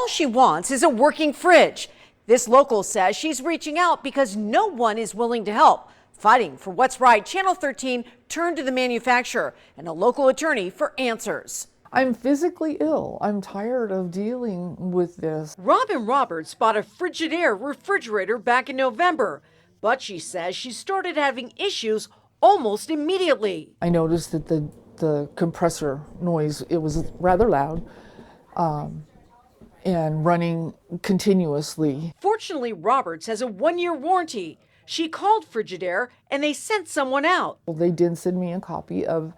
All she wants is a working fridge. This local says she's reaching out because no one is willing to help. Fighting for what's right, Channel 13 turned to the manufacturer and a local attorney for answers. I'm physically ill. I'm tired of dealing with this. Robin Roberts bought a Frigidaire refrigerator back in November, but she says she started having issues almost immediately. I noticed that the compressor noise, it was rather loud and running continuously. Fortunately, Roberts has a 1-year warranty. She called Frigidaire and they sent someone out. Well, they did send me a copy of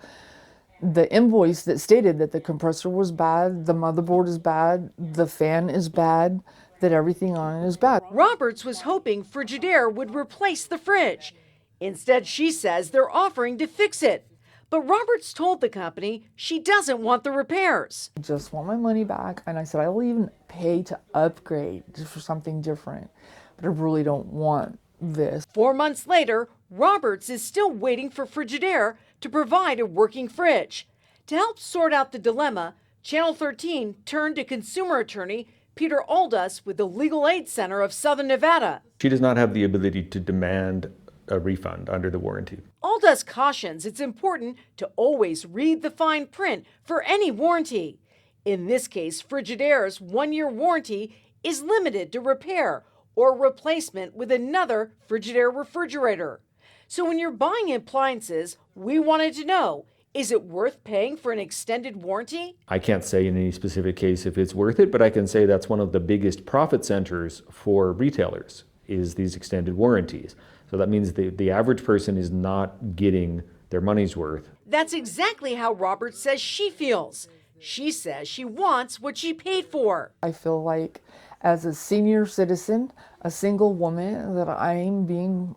the invoice that stated that the compressor was bad, the motherboard is bad, the fan is bad, that everything on it is bad. Roberts was hoping Frigidaire would replace the fridge. Instead, she says they're offering to fix it. But Roberts told the company she doesn't want the repairs. I just want my money back, and I said I will even pay to upgrade for something different, but I really don't want this. 4 months later, Roberts is still waiting for Frigidaire to provide a working fridge. To help sort out the dilemma, Channel 13 turned to consumer attorney Peter Aldus with the Legal Aid Center of Southern Nevada. She does not have the ability to demand a refund under the warranty. Aldus cautions it's important to always read the fine print for any warranty. In this case, Frigidaire's 1-year warranty is limited to repair or replacement with another Frigidaire refrigerator. So when you're buying appliances, we wanted to know, is it worth paying for an extended warranty? I can't say in any specific case if it's worth it, but I can say that's one of the biggest profit centers for retailers, is these extended warranties. So that means the average person is not getting their money's worth. That's exactly how Roberts says she feels. She says she wants what she paid for. I feel like as a senior citizen, a single woman, that I'm being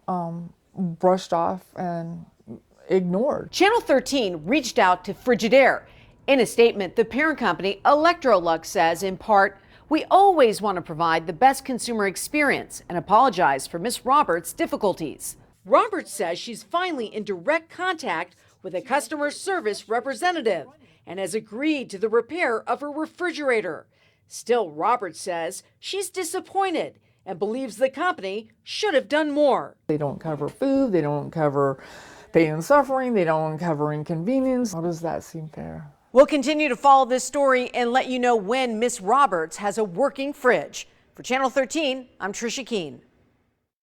brushed off and ignored. Channel 13 reached out to Frigidaire. In a statement, the parent company, Electrolux, says in part, "We always want to provide the best consumer experience and apologize for Ms. Roberts' difficulties." Roberts says she's finally in direct contact with a customer service representative and has agreed to the repair of her refrigerator. Still, Roberts says she's disappointed and believes the company should have done more. They don't cover food, they don't cover pain and suffering, they don't cover inconvenience. How does that seem fair? We'll continue to follow this story and let you know when Miss Roberts has a working fridge. For Channel 13, I'm Trisha Keene.